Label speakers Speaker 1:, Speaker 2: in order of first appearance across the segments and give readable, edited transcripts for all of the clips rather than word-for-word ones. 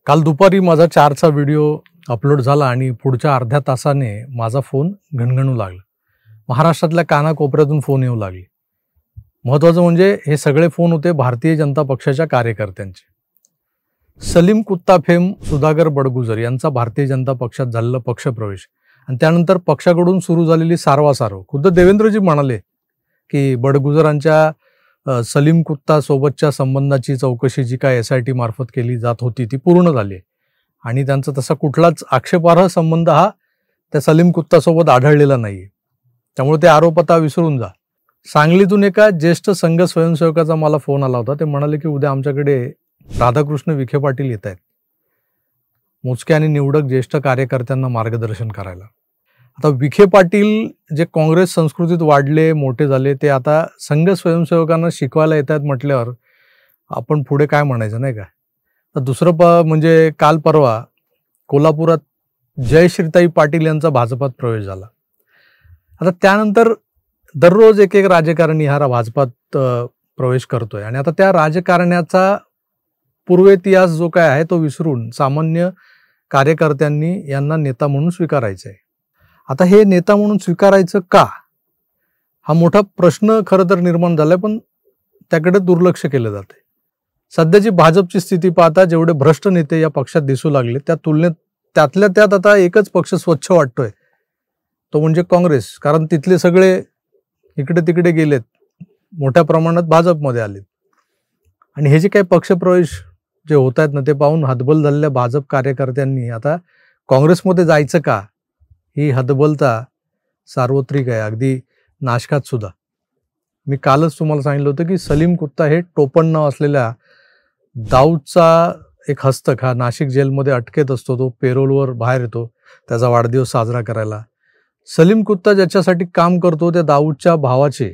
Speaker 1: काल दुपारी माझा 4चा व्हिडिओ अपलोड झाला आणि पुढच्या अर्ध्या तासाने माझा फोन घणघणू लागला. महाराष्ट्रातल्या कानाकोपऱ्यातून फोन येऊ लागले. महत्त्वाचं म्हणजे हे सगळे फोन होते भारतीय जनता पक्षाच्या कार्यकर्त्यांचे. सलीम कुत्ताफेम सुधाकर बडगुजर यांचा भारतीय जनता पक्षात झालेला पक्षप्रवेश आणि त्यानंतर पक्षाकडून सुरू झालेली सारवासारव. खुद्द देवेंद्रजी म्हणाले की बडगुजरांच्या सलीम कुत्ता सोबतच्या संबंधाची चौकशी जी काय SIT मार्फत केली जात होती ती पूर्ण झाली आणि त्यांचा तसा कुठलाच आक्षेपार्ह संबंध हा त्या सलीम कुत्तासोबत आढळलेला नाहीये. त्यामुळे ते आरोप आता विसरून जा. सांगलीतून एका ज्येष्ठ संघ स्वयंसेवकाचा मला फोन आला होता. ते म्हणाले की उद्या आमच्याकडे राधाकृष्ण विखे पाटील येत आहेत मोजके आणि निवडक ज्येष्ठ कार्यकर्त्यांना मार्गदर्शन करायला. आता विखे पाटील जे काँग्रेस संस्कृतीत वाढले मोठे झाले ते आता संघ स्वयंसेवकांना शिकवायला येत आहेत म्हटल्यावर आपण पुढे काय म्हणायचं नाही का. तर दुसरं म्हणजे काल परवा कोल्हापुरात जयश्रीताई पाटील यांचा भाजपात प्रवेश झाला. आता त्यानंतर दररोज एक एक राजकारणी हा भाजपात प्रवेश करतोय आणि आता त्या राजकारण्याचा पूर्वेतिहास जो काय आहे तो विसरून सामान्य कार्यकर्त्यांनी यांना नेता म्हणून स्वीकारायचं आहे. आता हे नेता म्हणून स्वीकारायचं का हा मोठा प्रश्न खरं तर निर्माण झालाय, पण त्याकडे दुर्लक्ष केलं जाते. सध्याची भाजपची स्थिती पाहता जेवढे भ्रष्ट नेते या पक्षात दिसू लागले त्या तुलनेत त्यातल्या त्यात आता एकच पक्ष स्वच्छ वाटतोय तो म्हणजे काँग्रेस. कारण तिथले सगळे इकडे तिकडे गेलेत, मोठ्या प्रमाणात भाजपमध्ये आलेत आणि हे जे काही पक्षप्रवेश जे होत आहेत ना ते पाहून हतबल झालेल्या भाजप कार्यकर्त्यांनी आता काँग्रेसमध्ये जायचं का ही हतबलता सार्वत्रिक आहे, अगदी नाशकात सुद्धा. मी कालच तुम्हाला सांगितलं होतं की सलीम कुत्ता हे टोपण नाव असलेल्या दाऊदचा एक हस्तक हा नाशिक जेलमध्ये अटकेत असतो. तो पेरोलवर बाहेर येतो त्याचा वाढदिवस साजरा करायला. सलीम कुत्ता ज्याच्यासाठी काम करतो त्या दाऊदच्या भावाचे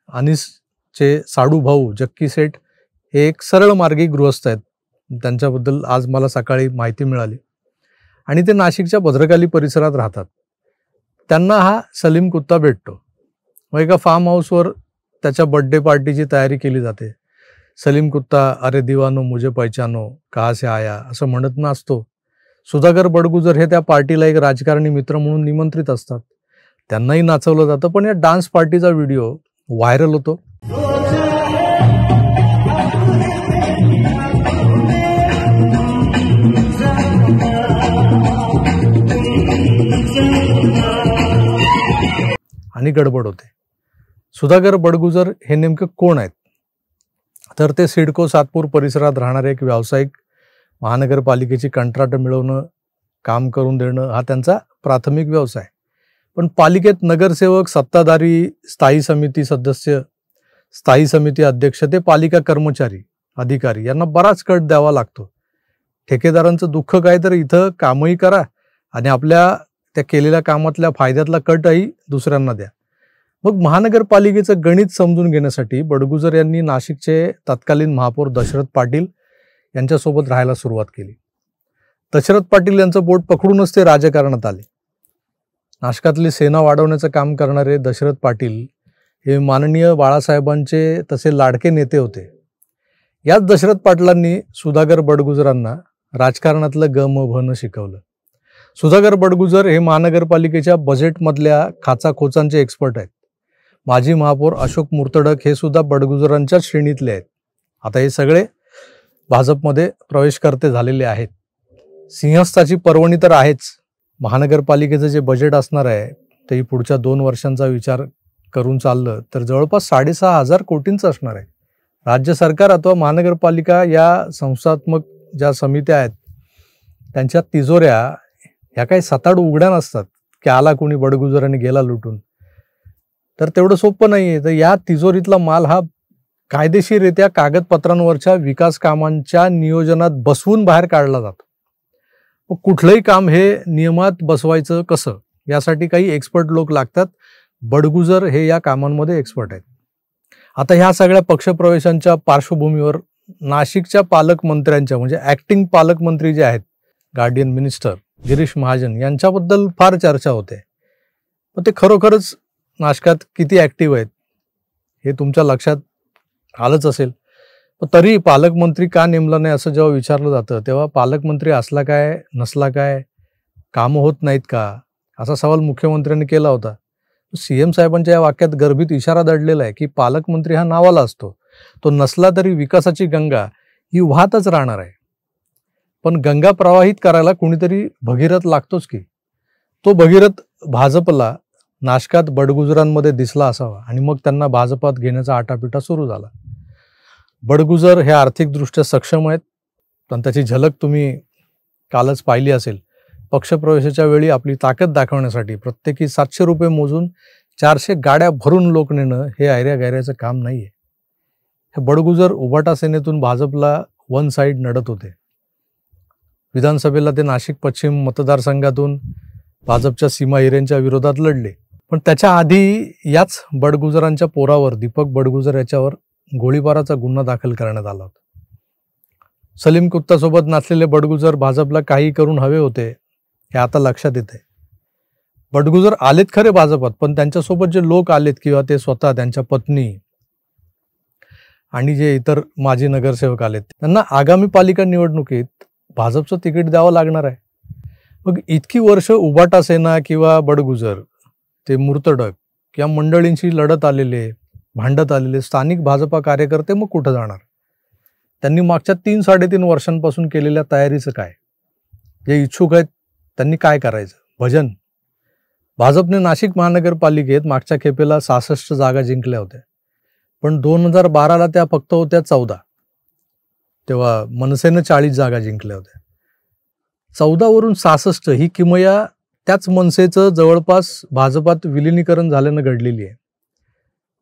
Speaker 1: अनिसचे साडू भाऊ जक्की सेठ हे एक सरळ मार्गी गृहस्थ आहेत. त्यांच्याबद्दल आज मला सकाळी माहिती मिळाली आणि ते नाशिकच्या भद्रकाली परिसरात राहतात. त्यांना हा सलीम कुत्ता भेटतो. मग एका फार्म हाऊसवर त्याच्या बर्थडे पार्टीची तयारी केली जाते. सलीम कुत्ता अरे दिवानो मुझे पहचानो कहाँ से आया असं म्हणत नाचतो. सुधाकर बडगुजर हे त्या पार्टीला एक राजकारणी मित्र म्हणून निमंत्रित असतात. त्यांनाही नाचवलं जातं. पण या डान्स पार्टीचा व्हिडिओ व्हायरल होतो. आणि गडबड होते. सुधाकर बडगुजर हे नेमकं कोण आहेत तर ते सिडको सातपूर परिसरात राहणारे एक व्यावसायिक. महानगरपालिकेची कंत्राटं मिळवणं काम करून देणं हा त्यांचा प्राथमिक व्यवसाय. पण पालिकेत नगरसेवक सत्ताधारी स्थायी समिती सदस्य स्थायी समिती अध्यक्ष ते पालिका कर्मचारी अधिकारी यांना बराच कट द्यावा लागतो. ठेकेदारांचं दुःख काय तर इथं कामही करा आणि आपल्या त्या केलेल्या कामातल्या फायद्यातला कटही दुसऱ्यांना द्या. मग महानगरपालिकेचं गणित समजून घेण्यासाठी बडगुजर यांनी नाशिकचे तत्कालीन महापौर दशरथ पाटील यांच्यासोबत राहायला सुरुवात केली. दशरथ पाटील यांचं बोट पकडूनच ते राजकारणात आले. नाशकातली सेना वाढवण्याचं काम करणारे दशरथ पाटील हे माननीय बाळासाहेबांचे तसे लाडके नेते होते. याच दशरथ पाटलांनी सुधाकर बडगुजरांना राजकारणातलं ग म भ न शिकवलं. सुधाकर बडगुजर हे महानगरपालिकेच्या बजेटमधल्या खाचाखोचांचे एक्सपर्ट आहेत. माजी महापौर अशोक मुर्तडक हे सुद्धा बडगुजरांच्या श्रेणीतले आहेत. आता हे सगळे भाजपमध्ये प्रवेशकर्ते झालेले आहेत. सिंहस्थाची पर्वणी तर आहेच. महानगरपालिकेचं जे बजेट असणार आहे ते पुढच्या 2 वर्षांचा विचार करून चाललं तर जवळपास 6,500 कोटींचं असणार आहे. राज्य सरकार अथवा महानगरपालिका या संस्थात्मक ज्या समित्या आहेत त्यांच्या तिजोऱ्या ह्या काही सताड उघड्या नसतात की आला कोणी बडगुजरांनी गेला लुटून. तर तेवढं सोपं नाही आहे. तर या तिजोरीतला माल हा कायदेशीररित्या कागदपत्रांवरच्या विकास कामांच्या नियोजनात बसवून बाहेर काढला जातो. मग कुठलंही काम हे नियमात बसवायचं कसं यासाठी काही एक्सपर्ट लोक लागतात. बडगुजर हे या कामांमध्ये एक्सपर्ट आहेत. आता ह्या सगळ्या पक्षप्रवेशांच्या पार्श्वभूमीवर नाशिकच्या पालकमंत्र्यांच्या म्हणजे ॲक्टिंग पालकमंत्री जे आहेत गार्डियन मिनिस्टर गिरीश महाजन यांच्याबद्दल फार चर्चा होते. पण ते खरोखरच नाशकात किती ॲक्टिव्ह आहेत हे तुमच्या लक्षात आलंच असेल. पण तरी पालकमंत्री का नेमला नाही असं जेव्हा विचारलं जातं तेव्हा पालकमंत्री असला काय नसला काय, कामं होत नाहीत का, असा सवाल मुख्यमंत्र्यांनी केला होता. सीएम साहेबांच्या या वाक्यात गर्भित इशारा दडलेला आहे की पालकमंत्री हा नावाला असतो, तो नसला तरी विकासाची गंगा ही वाहतच राहणार आहे. पण गंगा प्रवाहित करायला कोणीतरी भगीरथ लागतोच की. तो भगीरथ भाजपला नाशकात बडगुजरांमध्ये दिसला असावा आणि मग त्यांना भाजपात घेण्याचा आटापिटा सुरू झाला. बडगुजर हे आर्थिकदृष्ट्या सक्षम आहेत, पण त्याची झलक तुम्ही कालच पाहिली असेल. पक्षप्रवेशाच्या वेळी आपली ताकद दाखवण्यासाठी प्रत्येकी 700 रुपये मोजून 400 गाड्या भरून लोक नेणं हे ऐऱ्या गैऱ्याचं काम नाहीये. हे बडगुजर उभाटा सेनेतून भाजपला वन साईड नडत होते. विधानसभेला ते नाशिक पश्चिम मतदारसंघातून भाजपच्या सीमा हिरेंच्या विरोधात लढले. पण त्याच्या आधी याच बडगुजरांच्या पोरावर, दीपक बडगुजर याच्यावर गोळीबाराचा गुन्हा दाखल करण्यात आला होता. सलीम कुत्तासोबत नाचलेले बडगुजर भाजपला काही करून हवे होते हे आता लक्षात येते. बडगुजर आलेत खरे भाजपात, पण त्यांच्यासोबत जे लोक आलेत किंवा ते स्वतः, त्यांच्या पत्नी आणि जे इतर माजी नगरसेवक आलेत, त्यांना आगामी पालिका निवडणुकीत भाजपचं तिकीट द्यावं लागणार आहे. मग इतकी वर्ष उभाटा सेना किंवा बडगुजर, ते मूर्तडक किंवा मंडळींशी लढत आलेले, भांडत आलेले स्थानिक भाजपा कार्यकर्ते मग कुठं जाणार? त्यांनी मागच्या 3-3.5 वर्षांपासून केलेल्या तयारीचं काय? जे इच्छुक आहेत त्यांनी काय करायचं? भजन. भाजपने नाशिक महानगरपालिकेत मागच्या खेपेला 66 जागा जिंकल्या होत्या, पण 2012ला त्या फक्त होत्या 14. तेव्हा मनसेनं 40 जागा जिंकल्या होत्या. 14 वरून 66 ही किमया त्याच मनसेचं जवळपास भाजपात विलिनीकरण झाल्यानं घडलेली आहे.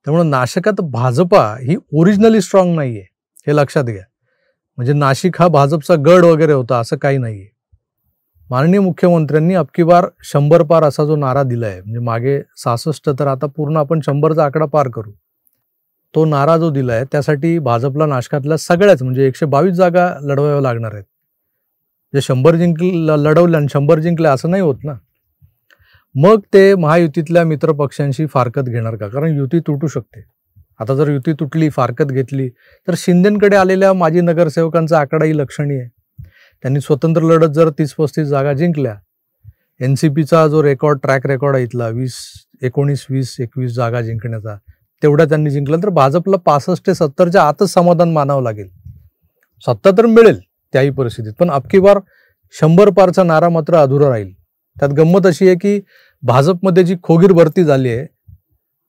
Speaker 1: त्यामुळे नाशिकात भाजपा ही ओरिजिनली स्ट्रॉंग नाहीये, हे लक्षात घ्या. म्हणजे नाशिक हा भाजपचा गड वगैरे होता असं काही नाहीये. माननीय मुख्यमंत्र्यांनी अबकी बार 100 पार असा जो नारा दिलाय, म्हणजे मागे 66 तर आता पूर्ण आपण 100चा आकडा पार करू, तो नारा जो दिलाय त्यासाठी भाजपला नाशकातल्या सगळ्याच म्हणजे 122 जागा लढवाव्या लागणार आहेत. जे 100 लढवल्या आणि 100 जिंकल्या असं नाही होत ना. मग ते महायुतीतल्या मित्रपक्षांशी फारकत घेणार का? कारण युती तुटू शकते. आता जर युती तुटली, फारकत घेतली, तर शिंदेंकडे आलेल्या माजी नगरसेवकांचा आकडाही लक्षणीय आहे. त्यांनी स्वतंत्र लढत जर 30-35 जागा जिंकल्या, NCPचा जो ट्रॅक रेकॉर्ड आहे इथला 19-20-21 जागा जिंकण्याचा, तेवढ्या त्यांनी जिंकलं तर भाजपला 65 ते 70च्या आतच समाधान मानावं लागेल. सत्ता तर मिळेल त्याही परिस्थितीत, पण अबकी बार 100 पारचा नारा मात्र अधुरा राहील. त्यात गंमत अशी आहे की भाजपमध्ये जी खोगीर भरती झाली आहे,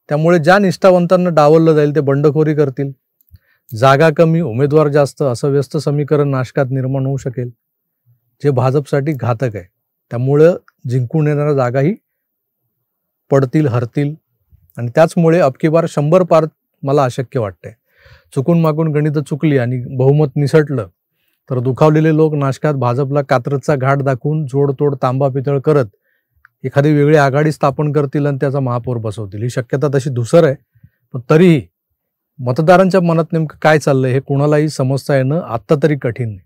Speaker 1: त्यामुळे ज्या निष्ठावंतांना डावललं जाईल ते बंडखोरी करतील. जागा कमी, उमेदवार जास्त, असं व्यस्त समीकरण नाशकात निर्माण होऊ शकेल, जे भाजपसाठी घातक आहे. त्यामुळं जिंकून येणाऱ्या जागाही पडतील, हरतील आणि त्याचमुळे अबकी बार 100 पार मला अशक्य वाटतंय. चुकून मागून गणितं चुकली आणि बहुमत निसटलं तर दुखावलेले लोक नाशकात भाजपला कात्रजचा घाट दाखवून जोडतोड तांबा पितळ करत एखादी वेगळी आघाडी स्थापन करतील आणि त्याचा महापौर बसवतील. ही शक्यता तशी धुसर आहे, पण तरीही मतदारांच्या मनात नेमकं काय चाललंय हे कोणालाही समजता येणं आत्ता तरी कठीण नाही.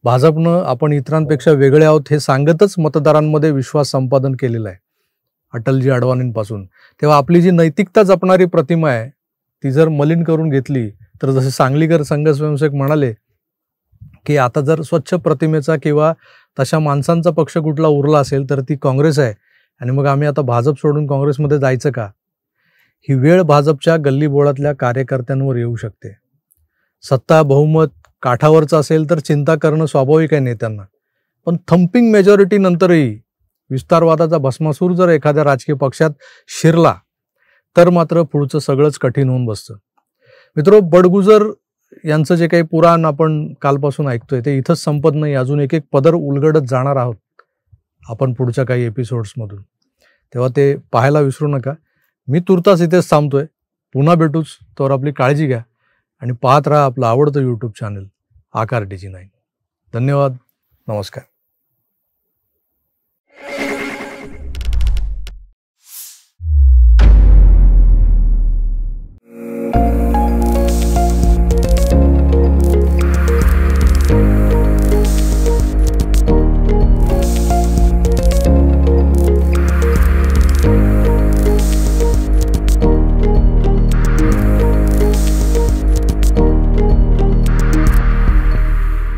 Speaker 1: भाजपनं आपण इतरांपेक्षा वेगळे आहोत हे सांगतच मतदारांमध्ये विश्वास संपादन केलेला आहे अटलजी अडवाणींपासून. तेव्हा आपली जी नैतिकता जपणारी प्रतिमा आहे ती जर मलिन करून घेतली तर जसे सांगलीकर संघ स्वयंसेवक म्हणाले की आता जर स्वच्छ प्रतिमेचा किंवा तशा माणसांचा पक्ष कुठला उरला असेल तर ती काँग्रेस आहे आणि मग आम्ही आता भाजप सोडून काँग्रेसमध्ये जायचं का? ही वेळ भाजपच्या गल्लीबोळातल्या कार्यकर्त्यांवर येऊ शकते. सत्ता बहुमत काठावरचं असेल तर चिंता करणं स्वाभाविक आहे नेत्यांना, पण थम्पिंग मेजॉरिटी नंतरही विस्तारवादाचा भस्मासूर जर एखाद्या राजकीय पक्षात शिरला तर मात्र पुढचं सगळंच कठीण होऊन बसतं. मित्रो, बडगुजर यांचं जे काही पुराण आपण कालपासून ऐकतोय ते इथंच संपत नाही. अजून एक पदर उलगडत जाणार आहोत आपण पुढच्या काही एपिसोड्समधून, तेव्हा ते पाहायला विसरू नका. मी तुर्तास इथेच थांबतोय. पुन्हा भेटूच, तर आपली काळजी घ्या आणि पाहत राहा आपलं आवडतं यूट्यूब चॅनल आकार DG9. धन्यवाद. नमस्कार.